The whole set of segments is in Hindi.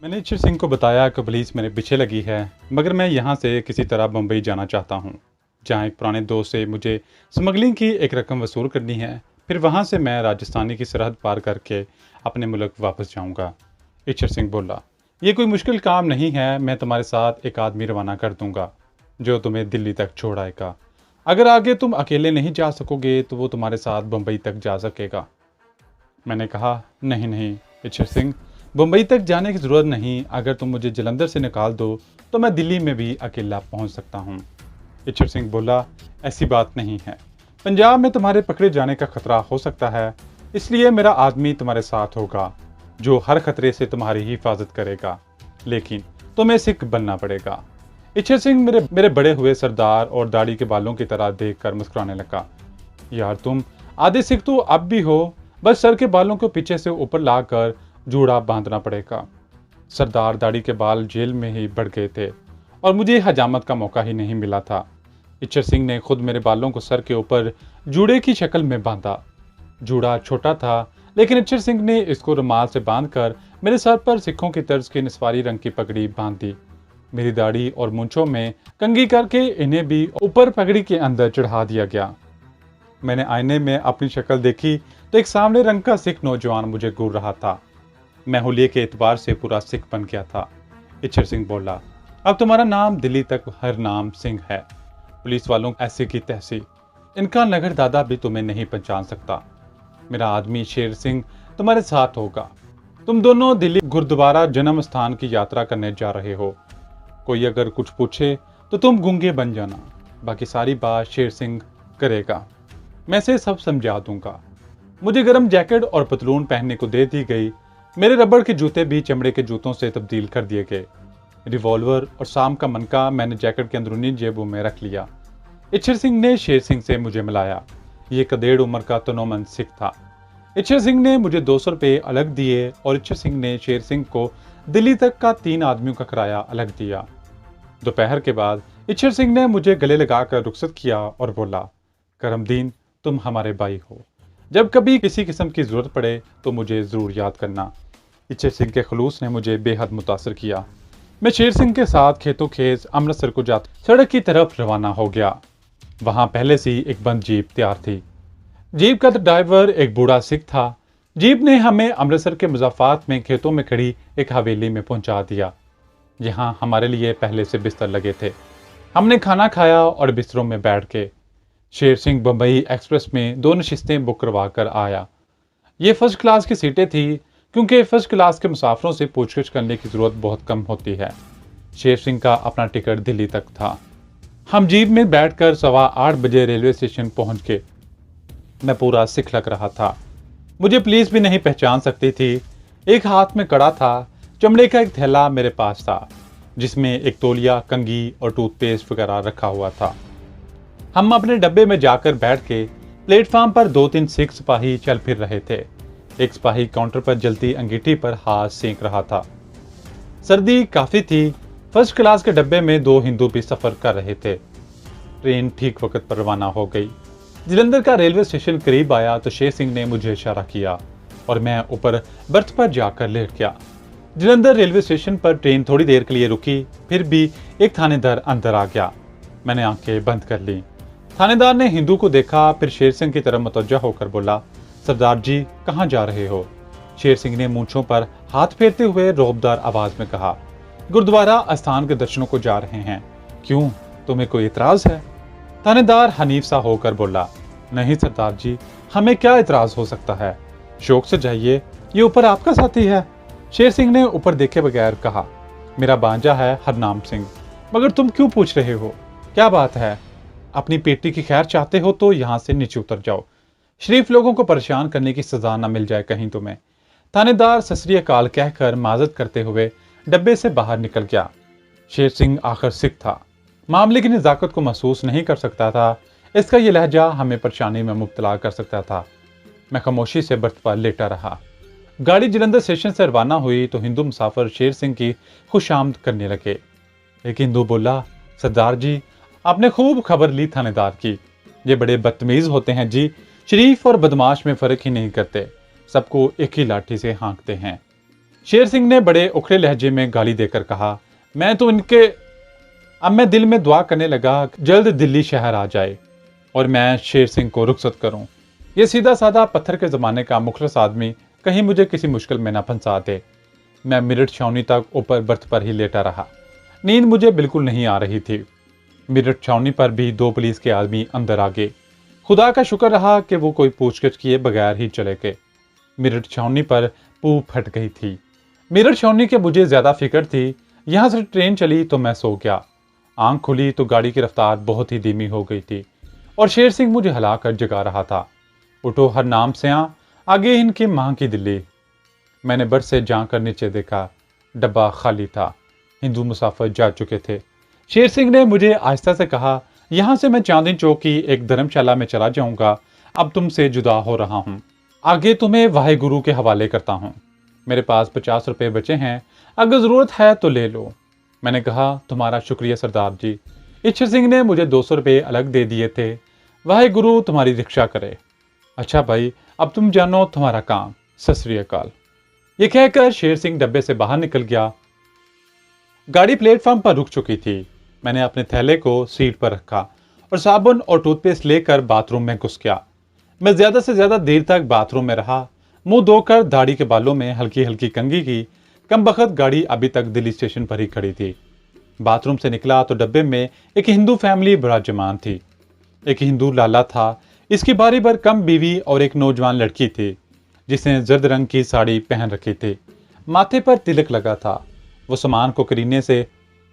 मैंने इच्छर सिंह को बताया कि पुलिस मेरे पीछे लगी है, मगर मैं यहाँ से किसी तरह बम्बई जाना चाहता हूँ, जहाँ एक पुराने दोस्त से मुझे स्मगलिंग की एक रकम वसूल करनी है। फिर वहाँ से मैं राजस्थानी की सरहद पार करके अपने मुल्क वापस जाऊँगा। इच्छर सिंह बोला, ये कोई मुश्किल काम नहीं है। मैं तुम्हारे साथ एक आदमी रवाना कर दूँगा जो तुम्हें दिल्ली तक छोड़ आएगा। अगर आगे तुम अकेले नहीं जा सकोगे तो वो तुम्हारे साथ बम्बई तक जा सकेगा। मैंने कहा, नहीं नहीं इच्छर सिंह, मुंबई तक जाने की ज़रूरत नहीं। अगर तुम मुझे जलंधर से निकाल दो तो मैं दिल्ली में भी अकेला पहुंच सकता हूं। इच्छर सिंह बोला, ऐसी बात नहीं है। पंजाब में तुम्हारे पकड़े जाने का खतरा हो सकता है, इसलिए मेरा आदमी तुम्हारे साथ होगा जो हर खतरे से तुम्हारी हिफाजत करेगा, लेकिन तुम्हें सिख बनना पड़ेगा। इच्छर सिंह मेरे बड़े हुए सरदार और दाढ़ी के बालों की तरह देखकर मुस्कुराने लगा। यार तुम आधे सिख तो अब भी हो, बस सर के बालों को पीछे से ऊपर लाकर जूड़ा बांधना पड़ेगा। सरदार दाढ़ी के बाल जेल में ही बढ़ गए थे और मुझे हजामत का मौका ही नहीं मिला था। इच्छर सिंह ने खुद मेरे बालों को सर के ऊपर जूड़े की शक्ल में बांधा। जूड़ा छोटा था, लेकिन इच्छर सिंह ने इसको रुमाल से बांधकर मेरे सर पर सिखों की तर्ज की निस्वारी रंग की पगड़ी बांध दी। मेरी दाढ़ी और मूंछों में कंघी करके इन्हें भी ऊपर पगड़ी के अंदर चढ़ा दिया गया। मैंने आईने में अपनी शक्ल देखी तो एक सामने रंग का सिख नौजवान मुझे घूर रहा था। मैं हुलिये के एतबार से पूरा सिख बन गया था। इच्छर सिंह बोला, अब तुम्हारा नाम दिल्ली तक हर नाम सिंह है। पुलिस वालों ऐसी की तैसी, इनका नगर दादा भी तुम्हें नहीं पहचान सकता। मेरा आदमी शेर सिंह तुम्हारे साथ होगा। तुम दोनों दिल्ली गुरुद्वारा जन्म स्थान की यात्रा करने जा रहे हो। कोई अगर कुछ पूछे तो तुम गूंगे बन जाना, बाकी सारी बात शेर सिंह करेगा। मैं से सब समझा दूंगा। मुझे गर्म जैकेट और पतलून पहनने को दे दी गई। मेरे रबड़ के जूते भी चमड़े के जूतों से तब्दील कर दिए गए। रिवॉल्वर और शाम का मनका मैंने जैकेट के अंदरूनी जेबों में रख लिया। इच्छर सिंह ने शेर सिंह से मुझे मिलाया। ये कदेड़ उम्र का तनोमन सिख था। इच्छर सिंह ने मुझे 200 रुपये अलग दिए और इच्छर सिंह ने शेर सिंह को दिल्ली तक का 3 आदमियों का किराया अलग दिया। दोपहर के बाद इच्छर सिंह ने मुझे गले लगाकर रुखसत किया और बोला, करमदीन, तुम हमारे भाई हो। जब कभी किसी किस्म की जरूरत पड़े तो मुझे जरूर याद करना। इच्छर सिंह के खलूस ने मुझे बेहद मुतासर किया। मैं शेर सिंह के साथ खेतों खेत अमृतसर को जाता सड़क की तरफ रवाना हो गया। वहां पहले से ही एक बंद जीप तैयार थी। जीप का ड्राइवर एक बूढ़ा सिख था। जीप ने हमें अमृतसर के मुज़ाफ़ात में खेतों में खड़ी एक हवेली में पहुंचा दिया। यहाँ हमारे लिए पहले से बिस्तर लगे थे। हमने खाना खाया और बिस्तरों में बैठ के शेर सिंह बम्बई एक्सप्रेस में 2 नशिस्तें बुक करवा कर आया। ये फर्स्ट क्लास की सीटें थी, क्योंकि फर्स्ट क्लास के मुसाफिरों से पूछगिछ करने की ज़रूरत बहुत कम होती है। शेर सिंह का अपना टिकट दिल्ली तक था। हम जीप में बैठकर 8:15 बजे रेलवे स्टेशन पहुंच गए। मैं पूरा सिख लग रहा था। मुझे पुलिस भी नहीं पहचान सकती थी। एक हाथ में कड़ा था। चमड़े का एक थैला मेरे पास था, जिसमें एक तौलिया, कंघी और टूथपेस्ट वगैरह रखा हुआ था। हम अपने डब्बे में जाकर बैठ के प्लेटफार्म पर 2-3 सिख सिपाही चल फिर रहे थे। एक सिपाही काउंटर पर जलती अंगीठी पर हाथ सेंक रहा था। सर्दी काफी थी। फर्स्ट क्लास के डब्बे में 2 हिंदू भी सफर कर रहे थे। ट्रेन ठीक वक्त पर रवाना हो गई। जलंधर का रेलवे स्टेशन करीब आया तो शेर सिंह ने मुझे इशारा किया और मैं ऊपर बर्थ पर जाकर लेट गया। जलंधर रेलवे स्टेशन पर ट्रेन थोड़ी देर के लिए रुकी, फिर भी एक थानेदार अंदर आ गया। मैंने आंखें बंद कर ली। थानेदार ने हिंदू को देखा, फिर शेर सिंह की तरफ मुतवज्जह होकर बोला, सरदार जी कहाँ जा रहे हो? शेर सिंह ने मूंछों पर हाथ फेरते हुए रौबदार आवाज में कहा, गुरुद्वारा आस्थान के दर्शनों को जा रहे हैं। क्यों, तुम्हें कोई इतराज है? थानेदार हनीफ सा होकर बोला, नहीं सरदार जी, हमें क्या इतराज हो सकता है? शौक से जाइए, ये ऊपर आपका साथी है। शेर सिंह ने ऊपर देखे बगैर कहा, मेरा बांजा है हरनाम सिंह। मगर तुम क्यों पूछ रहे हो? क्या बात है? अपनी बेटी की खैर चाहते हो तो यहाँ से नीचे उतर जाओ। शरीफ लोगों को परेशान करने की सजा न मिल जाए कहीं तुम्हें। थानेदार सत श्री अकाल कहकर माजत करते हुए डब्बे से बाहर निकल गया। शेर सिंह आखिर सिख था। मामले की नजाकत को महसूस नहीं कर सकता था। इसका यह लहजा हमें परेशानी में मुब्तला कर सकता था। मैं खामोशी से बर्थ पर लेटा रहा। गाड़ी जलंधर स्टेशन से रवाना हुई तो हिंदू मुसाफिर शेर सिंह की खुशामद करने लगे। एक हिंदू बोला, सरदार जी, आपने खूब खबर ली थानेदार की। ये बड़े बदतमीज होते हैं जी। शरीफ और बदमाश में फर्क ही नहीं करते, सबको एक ही लाठी से हाँकते हैं। शेर सिंह ने बड़े उखड़े लहजे में गाली देकर कहा, मैं तो इनके। अब मैं दिल में दुआ करने लगा जल्द दिल्ली शहर आ जाए और मैं शेर सिंह को रुखसत करूं। ये सीधा साधा पत्थर के ज़माने का मुखलस आदमी कहीं मुझे किसी मुश्किल में ना फंसा दे। मैं मेरठ छावनी तक ऊपर बर्थ पर ही लेटा रहा। नींद मुझे बिल्कुल नहीं आ रही थी। मेरठ छावनी पर भी 2 पुलिस के आदमी अंदर आ गए। खुदा का शुक्र रहा कि वो कोई पूछगछ किए बगैर ही चले गए। मेरठ छावनी पर पू फट गई थी। मेरठ छावनी के मुझे ज्यादा फिक्र थी। यहाँ से ट्रेन चली तो मैं सो गया। आंख खुली तो गाड़ी की रफ्तार बहुत ही धीमी हो गई थी और शेर सिंह मुझे हिलाकर जगा रहा था। उठो हर नाम से आगे इनकी मां की दिल्ली। मैंने बर्थ से जाकर नीचे देखा। डब्बा खाली था। हिंदू मुसाफिर जा चुके थे। शेर सिंह ने मुझे आहिस्ता से कहा, यहाँ से मैं चांदनी चौक की एक धर्मशाला में चला जाऊंगा। अब तुमसे जुदा हो रहा हूँ। आगे तुम्हें वाहे गुरु के हवाले करता हूँ। मेरे पास 50 रुपए बचे हैं, अगर जरूरत है तो ले लो। मैंने कहा, तुम्हारा शुक्रिया सरदार जी। ईश्वर सिंह ने मुझे 200 रुपये अलग दे दिए थे। वाहे गुरु तुम्हारी रक्षा करे। अच्छा भाई, अब तुम जानो तुम्हारा काम। सत श्री अकाल। ये कहकर शेर सिंह डब्बे से बाहर निकल गया। गाड़ी प्लेटफॉर्म पर रुक चुकी थी। मैंने अपने थैले को सीट पर रखा और साबुन और टूथपेस्ट लेकर बाथरूम में घुस गया। मैं ज्यादा से ज्यादा देर तक बाथरूम में रहा। मुंह धोकर दाढ़ी के बालों में हल्की हल्की कंघी की। कम बखत गाड़ी अभी तक दिल्ली स्टेशन पर ही खड़ी थी। बाथरूम से निकला तो डब्बे में एक हिंदू फैमिली विराजमान थी। एक हिंदू लाला था। इसकी बारी भर कम बीवी और एक नौजवान लड़की थी जिसने जर्द रंग की साड़ी पहन रखी थी। माथे पर तिलक लगा था। वो सामान को करीने से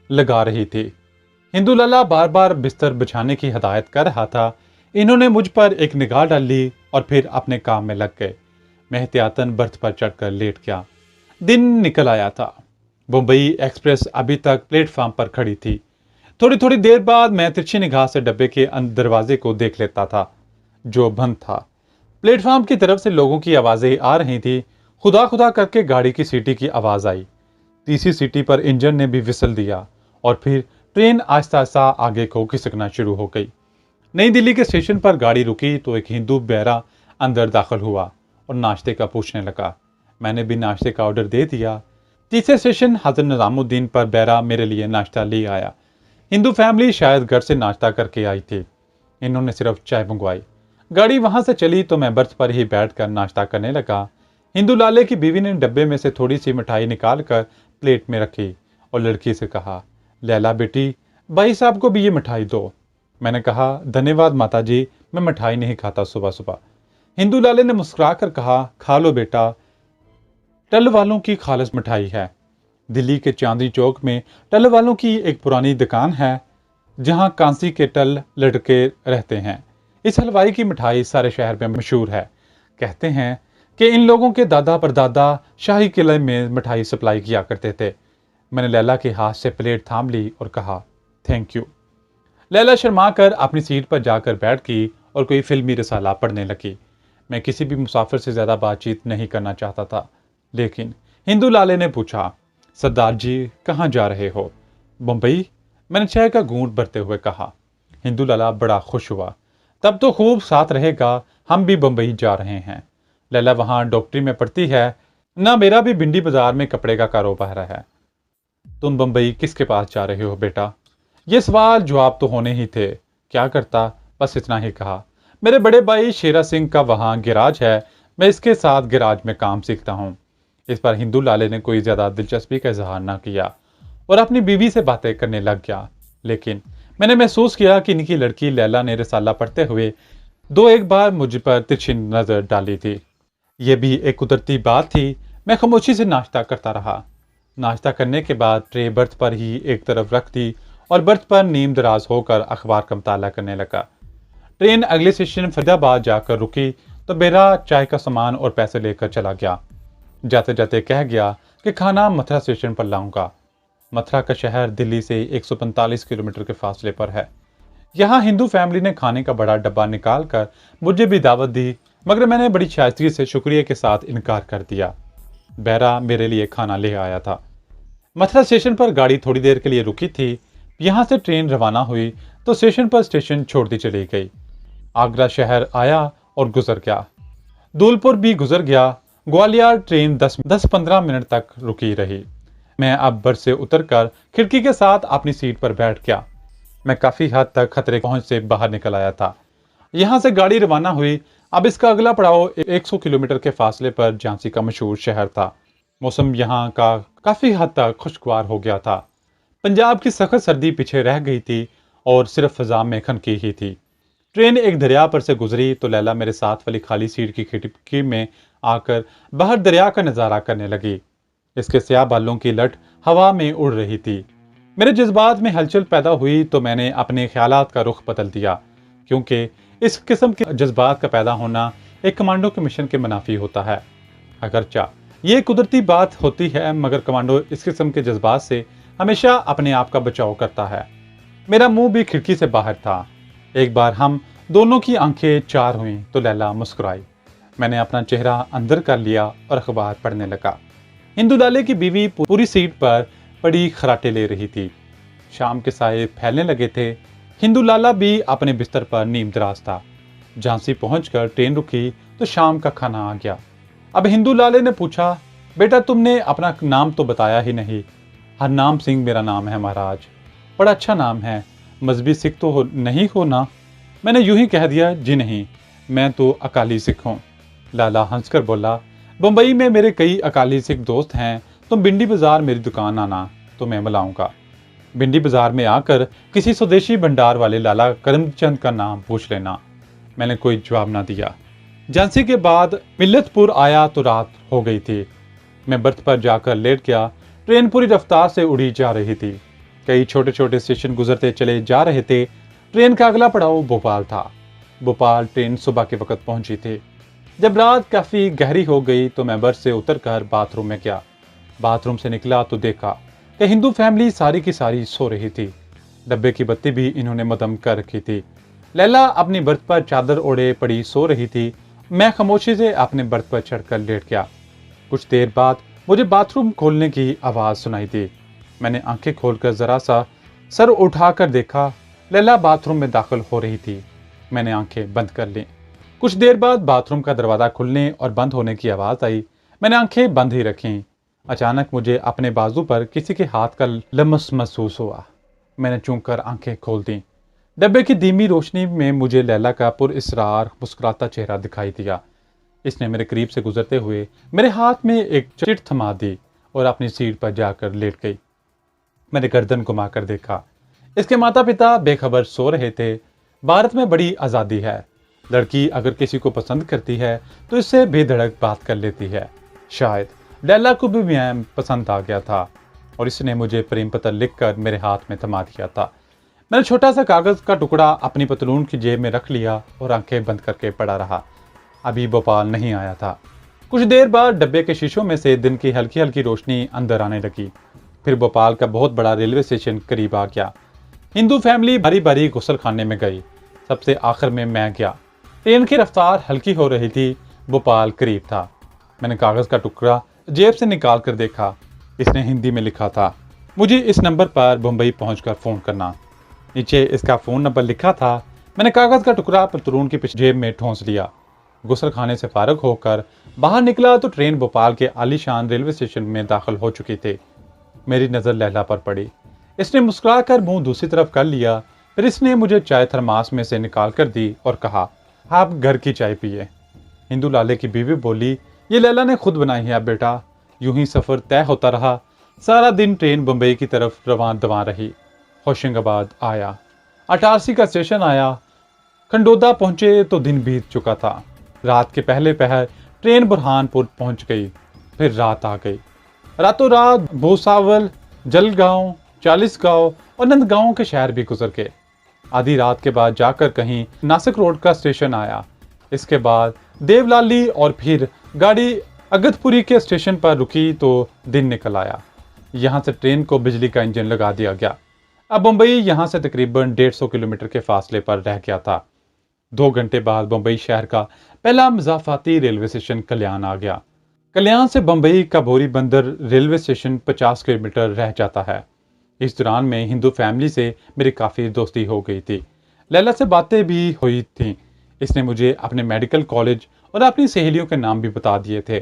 लगा रही थी। हिंदू लाला बार बार बिस्तर बिछाने की हिदायत कर रहा था। इन्होंने मुझ पर एक निगाह डाली और फिर अपने काम में लग गए। मैं एहतियातन बर्थ पर चढ़कर लेट गया। दिन निकल आया था। मुंबई एक्सप्रेस अभी तक प्लेटफॉर्म पर खड़ी थी। थोड़ी थोड़ी देर बाद मैं तिरछी निगाह से डब्बे के दरवाजे को देख लेता था जो बंद था। प्लेटफॉर्म की तरफ से लोगों की आवाजें आ रही थी। खुदा खुदा करके गाड़ी की सीटी की आवाज आई। तीसरी सीटी पर इंजन ने भी विसल दिया और फिर ट्रेन आहिस्ता आहिस्ता आगे को खिसकना शुरू हो गई। नई दिल्ली के स्टेशन पर गाड़ी रुकी तो एक हिंदू बहरा अंदर दाखिल हुआ और नाश्ते का पूछने लगा। मैंने भी नाश्ते का ऑर्डर दे दिया। तीसरे स्टेशन हजरत निजामुद्दीन पर बहरा मेरे लिए नाश्ता ले आया। हिंदू फैमिली शायद घर से नाश्ता करके आई थी। इन्होंने सिर्फ चाय मंगवाई। गाड़ी वहां से चली तो मैं बर्थ पर ही बैठकर नाश्ता करने लगा। हिंदू लाले की बीवी ने डब्बे में से थोड़ी सी मिठाई निकाल कर प्लेट में रखी और लड़की से कहा, लैला बेटी, भाई साहब को भी ये मिठाई दो। मैंने कहा, धन्यवाद माता जी, मैं मिठाई नहीं खाता सुबह सुबह। हिंदू लाले ने मुस्कुरा कर कहा, खा लो बेटा, टल वालों की खालिस मिठाई है। दिल्ली के चांदनी चौक में टल वालों की एक पुरानी दुकान है जहां कांसी के टल लड़के रहते हैं। इस हलवाई की मिठाई सारे शहर में मशहूर है। कहते हैं कि इन लोगों के दादा परदादा शाही किले में मिठाई सप्लाई किया करते थे। मैंने लैला के हाथ से प्लेट थाम ली और कहा, थैंक यू। लैला शर्मा कर अपनी सीट पर जाकर बैठ गई और कोई फिल्मी रिसाला पढ़ने लगी। मैं किसी भी मुसाफिर से ज्यादा बातचीत नहीं करना चाहता था, लेकिन हिंदू लाले ने पूछा, सरदार जी कहाँ जा रहे हो? मुंबई। मैंने चाय का घूंट भरते हुए कहा। हिंदू लाला बड़ा खुश हुआ। तब तो खूब साथ रहेगा, हम भी बम्बई जा रहे हैं। लैला वहां डॉक्टरी में पढ़ती है ना। मेरा भी भिंडी बाजार में कपड़े का कारोबार है। तुम बम्बई किसके पास जा रहे हो बेटा? ये सवाल जवाब तो होने ही थे, क्या करता, बस इतना ही कहा। मेरे बड़े भाई शेरा सिंह का वहां गैराज है, मैं इसके साथ गैराज में काम सीखता हूँ। इस पर हिंदू लाले ने कोई ज्यादा दिलचस्पी का इजहार न किया और अपनी बीवी से बातें करने लग गया। लेकिन मैंने महसूस किया कि इनकी लड़की लैला ने रिसाला पढ़ते हुए दो एक बार मुझ पर तिरछी नजर डाली थी। यह भी एक कुदरती बात थी। मैं खामोशी से नाश्ता करता रहा। नाश्ता करने के बाद ट्रे बर्थ पर ही एक तरफ रख दी और बर्थ पर नीम दराज होकर अखबार का मुताला करने लगा। ट्रेन अगले स्टेशन फरीदाबाद जाकर रुकी तो बेरा चाय का सामान और पैसे लेकर चला गया। जाते जाते कह गया कि खाना मथुरा स्टेशन पर लाऊंगा। मथुरा का शहर दिल्ली से 145 किलोमीटर के फासले पर है। यहाँ हिंदू फैमिली ने खाने का बड़ा डब्बा निकाल कर मुझे भी दावत दी, मगर मैंने बड़ी शाइस्तगी से शुक्रिया के साथ इनकार कर दिया। बहरा मेरे लिए खाना ले आया था। मथुरा स्टेशन पर गाड़ी थोड़ी देर के लिए रुकी थी। यहाँ से ट्रेन रवाना हुई तो स्टेशन पर स्टेशन छोड़ती चली गई। आगरा शहर आया और गुजर गया। धौलपुर भी गुजर गया। ग्वालियर ट्रेन 10-15 मिनट तक रुकी रही। मैं अब बस से उतरकर खिड़की के साथ अपनी सीट पर बैठ गया। मैं काफी हद तक खतरे की पहुंच से बाहर निकल आया था। यहाँ से गाड़ी रवाना हुई। अब इसका अगला पड़ाव 100 किलोमीटर के फासले पर झांसी का मशहूर शहर था। मौसम यहाँ का काफी हद तक खुशगवार हो गया था। पंजाब की सख्त सर्दी पीछे रह गई थी और सिर्फ फिजा में खनकी ही थी। ट्रेन एक दरिया पर से गुजरी तो लैला मेरे साथ वाली खाली सीट की खिड़की में आकर बाहर दरिया का नजारा करने लगी। इसके स्याह बालों की लट हवा में उड़ रही थी। मेरे जज्बात में हलचल पैदा हुई तो मैंने अपने ख्यालात का रुख बदल दिया, क्योंकि इस किस्म के जज्बात का पैदा होना एक कमांडो के मिशन के मुनाफी होता है। अगरचा ये कुदरती बात होती है, मगर कमांडो इस किस्म के जज्बात से हमेशा अपने आप का बचाव करता है। मेरा मुंह भी खिड़की से बाहर था। एक बार हम दोनों की आंखें चार हुईं तो लैला मुस्कुराई। मैंने अपना चेहरा अंदर कर लिया और अखबार पढ़ने लगा। हिंदू लाले की बीवी पूरी सीट पर पड़ी खराटे ले रही थी। शाम के साए फैलने लगे थे। हिंदू लाला भी अपने बिस्तर पर नीम दराज था। झांसी पहुंचकर ट्रेन रुकी तो शाम का खाना आ गया। अब हिंदू लाले ने पूछा, बेटा तुमने अपना नाम तो बताया ही नहीं। हरनाम सिंह मेरा नाम है महाराज। बड़ा अच्छा नाम है। मजहबी सिख तो नहीं हो ना? मैंने यूं ही कह दिया, जी नहीं, मैं तो अकाली सिख हूँ। लाला हंसकर बोला, बम्बई में मेरे कई अकाली सिख दोस्त हैं। तुम भिंडी बाजार मेरी दुकान आना तो मैं बुलाऊंगा। भिंडी बाजार में आकर किसी स्वदेशी भंडार वाले लाला करमचंद का नाम पूछ लेना। मैंने कोई जवाब ना दिया। झांसी के बाद मिल्लतपुर आया तो रात हो गई थी। मैं बर्थ पर जाकर लेट गया। ट्रेन पूरी रफ्तार से उड़ी जा रही थी। कई छोटे छोटे स्टेशन गुजरते चले जा रहे थे। ट्रेन का अगला पड़ाव भोपाल था। भोपाल ट्रेन सुबह के वक्त पहुंची थी। जब रात काफी गहरी हो गई तो मैं बस से उतरकर बाथरूम में गया। बाथरूम से निकला तो देखा कि हिंदू फैमिली सारी की सारी सो रही थी। डब्बे की बत्ती भी इन्होंने मदम कर रखी थी। लैला अपनी बर्थ पर चादर ओढ़े पड़ी सो रही थी। मैं खामोशी से अपने बर्थ पर चढ़कर लेट गया। कुछ देर बाद मुझे बाथरूम खोलने की आवाज सुनाई दी। मैंने आंखें खोलकर जरा सा सर उठाकर देखा। लैला बाथरूम में दाखिल हो रही थी। मैंने आंखें बंद कर ली। कुछ देर बाद बाथरूम का दरवाजा खुलने और बंद होने की आवाज आई। मैंने आंखें बंद ही रखीं। अचानक मुझे अपने बाजू पर किसी के हाथ का लम्स महसूस हुआ। मैंने चूक कर आंखें खोल दी। डब्बे की धीमी रोशनी में मुझे लैला का पुरइसरार मुस्कुराता चेहरा दिखाई दिया। इसने मेरे करीब से गुजरते हुए मेरे हाथ में एक चिट थमा दी और अपनी सीट पर जाकर लेट गई। मैंने गर्दन घुमाकर देखा। इसके माता पिता बेखबर सो रहे थे। भारत में बड़ी आज़ादी है। लड़की अगर किसी को पसंद करती है तो इससे बेधड़क बात कर लेती है। शायद लैला को भी मैं पसंद आ गया था और इसने मुझे प्रेम पत्र लिखकर मेरे हाथ में थमा दिया था। मैंने छोटा सा कागज का टुकड़ा अपनी पतलून की जेब में रख लिया और आंखें बंद करके पड़ा रहा। अभी भोपाल नहीं आया था। कुछ देर बाद डब्बे के शीशों में से दिन की हल्की हल्की रोशनी अंदर आने लगी। फिर भोपाल का बहुत बड़ा रेलवे स्टेशन करीब आ गया। हिंदू फैमिली बारी बारी गुसल खाने में गई। सबसे आखिर में मैं गया। ट्रेन की रफ्तार हल्की हो रही थी। भोपाल करीब था। मैंने कागज का टुकड़ा जेब से निकाल कर देखा। इसने हिंदी में लिखा था, मुझे इस नंबर पर मुंबई पहुंचकर फ़ोन करना। नीचे इसका फ़ोन नंबर लिखा था। मैंने कागज़ का टुकड़ा पतलून की जेब में ठूंस लिया। गुसल खाने से फारग होकर बाहर निकला तो ट्रेन भोपाल के आलीशान रेलवे स्टेशन में दाखिल हो चुकी थी। मेरी नज़र लैला पर पड़ी। इसने मुस्कुराकर मुंह दूसरी तरफ कर लिया। फिर इसने मुझे चाय थर्मास में से निकाल कर दी और कहा, आप घर की चाय पिए। हिंदू लाले की बीवी बोली, ये लैला ने खुद बनाई है बेटा। यूं ही सफ़र तय होता रहा। सारा दिन ट्रेन बम्बई की तरफ रवान दवा रही। होशंगाबाद आया। अटारसी का स्टेशन आया। खंडोदा पहुंचे तो दिन बीत चुका था। रात के पहले पहर ट्रेन बुरहानपुर पहुंच गई। फिर रात आ गई। रातों रात भूसावल, जलगांव, चालीसगांव और नंदगांव के शहर भी गुजर गए। आधी रात के बाद जाकर कहीं नासिक रोड का स्टेशन आया। इसके बाद देवलाली और फिर गाड़ी अगतपुरी के स्टेशन पर रुकी तो दिन निकल आया। यहाँ से ट्रेन को बिजली का इंजन लगा दिया गया। अब मुंबई यहाँ से तकरीबन 150 किलोमीटर के फासले पर रह गया था। 2 घंटे बाद मुंबई शहर का पहला मज़ाफ़ाती रेलवे स्टेशन कल्याण आ गया। कल्याण से बम्बई का भोरी बंदर रेलवे स्टेशन 50 किलोमीटर रह जाता है। इस दौरान में हिंदू फैमिली से मेरी काफ़ी दोस्ती हो गई थी। लैला से बातें भी हुई थीं। इसने मुझे अपने मेडिकल कॉलेज और अपनी सहेलियों के नाम भी बता दिए थे।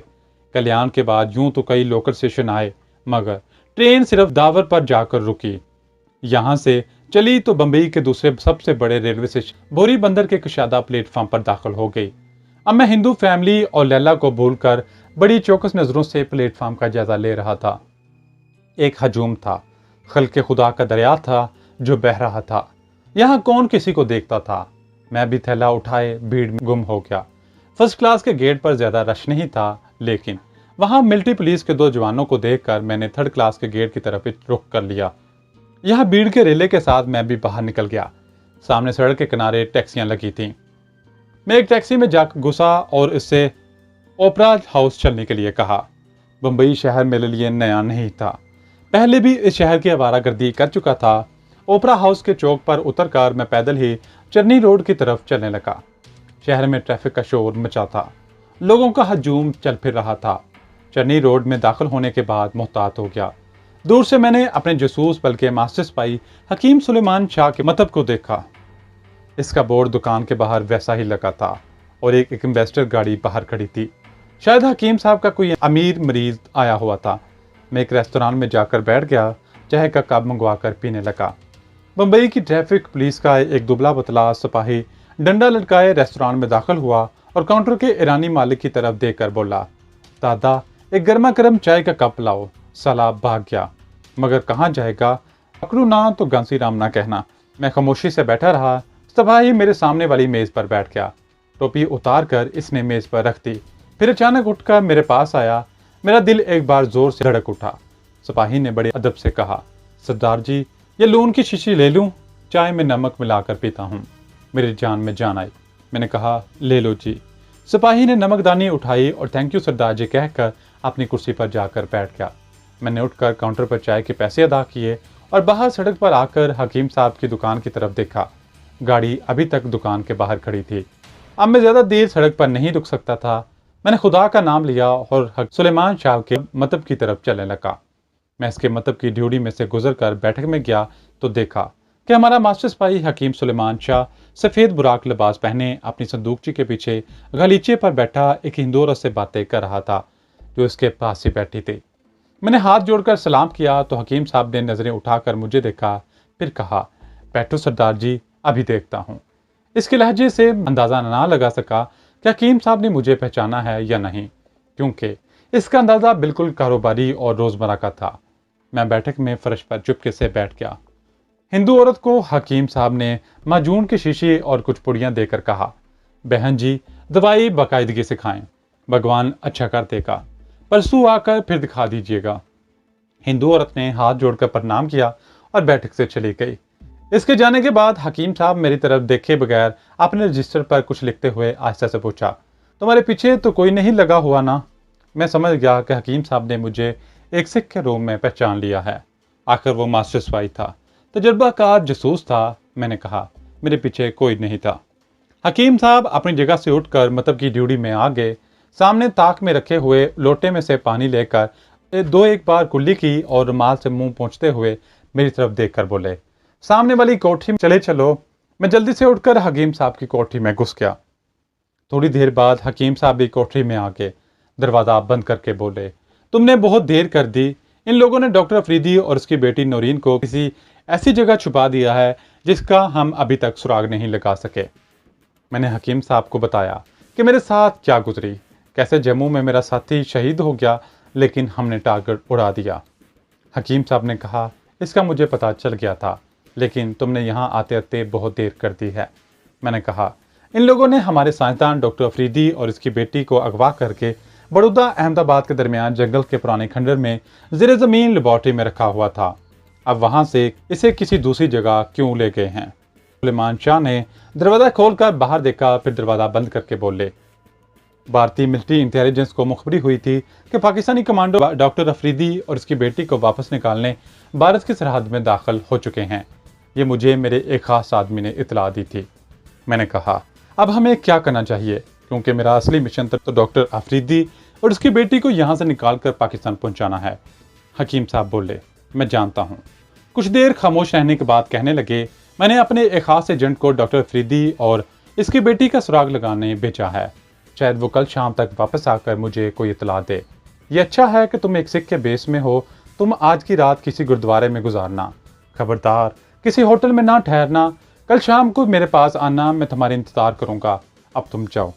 कल्याण के बाद यूं तो कई लोकल स्टेशन आए, मगर ट्रेन सिर्फ दावर पर जाकर रुकी। यहाँ से चली तो बंबई के दूसरे सबसे बड़े रेलवे स्टेशन बोरी बंदर के कुशादा प्लेटफॉर्म पर दाखिल हो गई। अब मैं हिंदू फैमिली और लैला को भूलकर बड़ी चौकस नजरों से प्लेटफॉर्म का जायजा ले रहा था। एक हजूम था, खल्के खुदा का दरिया था जो बह रहा था। यहाँ कौन किसी को देखता था। मैं भी थैला उठाए भीड़ में गुम हो गया। फर्स्ट क्लास के गेट पर ज्यादा रश नहीं था, लेकिन वहां मिलिट्री पुलिस के 2 जवानों को देखकर मैंने थर्ड क्लास के गेट की तरफ रुख कर लिया। यह भीड़ के रेले के साथ मैं भी बाहर निकल गया। सामने सड़क के किनारे टैक्सियां लगी थीं। मैं एक टैक्सी में जाकर घुसा और इससे ओपरा हाउस चलने के लिए कहा। बंबई शहर मेरे लिए नया नहीं था, पहले भी इस शहर की आवारागर्दी कर चुका था। ओपरा हाउस के चौक पर उतरकर मैं पैदल ही चर्नी रोड की तरफ चलने लगा। शहर में ट्रैफिक का शोर मचा था, लोगों का हजूम चल फिर रहा था। चर्नी रोड में दाखिल होने के बाद मोहतात हो गया। दूर से मैंने अपने जसूस बल्कि मास्टर सिपाही हकीम सुलेमान शाह के मतब को देखा। इसका बोर्ड दुकान के बाहर वैसा ही लगा था और एक इन्वेस्टर गाड़ी बाहर खड़ी थी। शायद हकीम साहब का कोई अमीर मरीज आया हुआ था। मैं एक रेस्तोरां में जाकर बैठ गया, चाय का कप मंगवा कर पीने लगा। बंबई की ट्रैफिक पुलिस का एक दुबला पतला सिपाही डंडा लटकाए रेस्तोरां में दाखिल हुआ और काउंटर के ईरानी मालिक की तरफ देखकर बोला, दादा एक गर्मा गर्म चाय का कप लाओ। साला भाग गया, मगर कहाँ जाएगा। पकड़ू ना तो गांसी राम ना कहना। मैं खामोशी से बैठा रहा। सिपाही मेरे सामने वाली मेज पर बैठ गया। टोपी उतार कर इसने मेज पर रख दी। फिर अचानक उठकर मेरे पास आया। मेरा दिल एक बार जोर से धड़क उठा। सिपाही ने बड़े अदब से कहा, सरदार जी ये लून की शीशी ले लूं? चाय में नमक मिलाकर पीता हूँ। मेरी जान में जान आई। मैंने कहा, ले लो जी। सिपाही ने नमकदानी उठाई और थैंक यू सरदार जी कहकर अपनी कुर्सी पर जाकर बैठ गया। मैंने उठकर काउंटर पर चाय के पैसे अदा किए और बाहर सड़क पर आकर हकीम साहब की दुकान की तरफ देखा। गाड़ी अभी तक दुकान के बाहर खड़ी थी। अब मैं ज्यादा देर सड़क पर नहीं रुक सकता था। मैंने खुदा का नाम लिया और सुलेमान शाह के मतब की तरफ चलने लगा। मैं इसके मतब की ड्यूटी में से गुजर कर बैठक में गया तो देखा कि हमारा मास्टर सिपाही हकीम सुलेमान शाह सफ़ेद बुराक लिबास पहने अपनी संदूकची के पीछे गलीचे पर बैठा एक हिंदू औरत से बातें कर रहा था जो इसके पास ही बैठी थी। मैंने हाथ जोड़कर सलाम किया तो हकीम साहब ने नजरें उठाकर मुझे देखा, फिर कहा, बैठो सरदार जी, अभी देखता हूँ। इसके लहजे से अंदाजा ना लगा सका कि हकीम साहब ने मुझे पहचाना है या नहीं, क्योंकि इसका अंदाजा बिल्कुल कारोबारी और रोजमर्रा का था। मैं बैठक में फर्श पर चुपके से बैठ गया। हिंदू औरत को हकीम साहब ने माजून की शीशी और कुछ पुड़ियां देकर कहा, बहन जी दवाई बाकायदगी से खाएं, भगवान अच्छा कर देगा, परसों आकर फिर दिखा दीजिएगा। हिंदू औरत ने हाथ जोड़कर प्रणाम किया और बैठक से चली गई। इसके जाने के बाद हकीम साहब मेरी तरफ देखे बगैर अपने रजिस्टर पर कुछ लिखते हुए आहिस्ता से पूछा, तुम्हारे पीछे तो कोई नहीं लगा हुआ ना? मैं समझ गया कि हकीम साहब ने मुझे एक सिख के रूम में पहचान लिया है। आखिर वो मास्टर सिपाही था, तजुर्बाकार जासूस था। मैंने कहा, मेरे पीछे कोई नहीं था। हकीम साहब अपनी जगह से उठकर मतलब की ड्यूटी में आ गए। सामने ताक में रखे हुए लोटे में से पानी लेकर एक बार कुल्ली की और रुमाल से मुंह पोंछते हुए मेरी तरफ देखकर बोले, सामने वाली कोठरी में चले चलो। मैं जल्दी से उठकर हकीम साहब की कोठरी में घुस गया। थोड़ी देर बाद हकीम साहब भी कोठरी में आ गए। दरवाजा बंद करके बोले, तुमने बहुत देर कर दी। इन लोगों ने डॉक्टर अफरीदी और उसकी बेटी नौरीन को किसी ऐसी जगह छुपा दिया है जिसका हम अभी तक सुराग नहीं लगा सके। मैंने हकीम साहब को बताया कि मेरे साथ क्या गुजरी, कैसे जम्मू में मेरा साथी शहीद हो गया लेकिन हमने टारगेट उड़ा दिया। हकीम साहब ने कहा, इसका मुझे पता चल गया था, लेकिन तुमने यहाँ आते आते बहुत देर कर दी है। मैंने कहा, इन लोगों ने हमारे साइंसदान डॉक्टर अफरीदी और इसकी बेटी को अगवा करके बड़ौदा अहमदाबाद के दरमियान जंगल के पुराने खंडर में ज़ेरे ज़मीन लेबॉर्ट्री में रखा हुआ था। अब वहाँ से इसे किसी दूसरी जगह क्यों ले गए हैं? सुलेमान शाह ने दरवाज़ा खोलकर बाहर देखा, फिर दरवाज़ा बंद करके बोले, भारतीय मिलिट्री इंटेलिजेंस को मुखबरी हुई थी कि पाकिस्तानी कमांडो डॉक्टर अफरीदी और इसकी बेटी को वापस निकालने भारत की सरहद में दाखिल हो चुके हैं। ये मुझे मेरे एक खास आदमी ने इतला दी थी। मैंने कहा, अब हमें क्या करना चाहिए, क्योंकि मेरा असली मिशन तो डॉक्टर अफरीदी और उसकी बेटी को यहाँ से निकाल कर पाकिस्तान पहुँचाना है। हकीम साहब बोले, मैं जानता हूँ। कुछ देर खामोश रहने के बाद कहने लगे, मैंने अपने एक खास एजेंट को डॉक्टर अफरीदी और इसकी बेटी का सुराग लगाने भेजा है। शायद वो कल शाम तक वापस आकर मुझे कोई इतला दे। ये अच्छा है कि तुम एक सिख के बेस में हो। तुम आज की रात किसी गुरुद्वारे में गुजारना। खबरदार किसी होटल में ना ठहरना। कल शाम को मेरे पास आना, मैं तुम्हारा इंतज़ार करूँगा। अब तुम जाओ।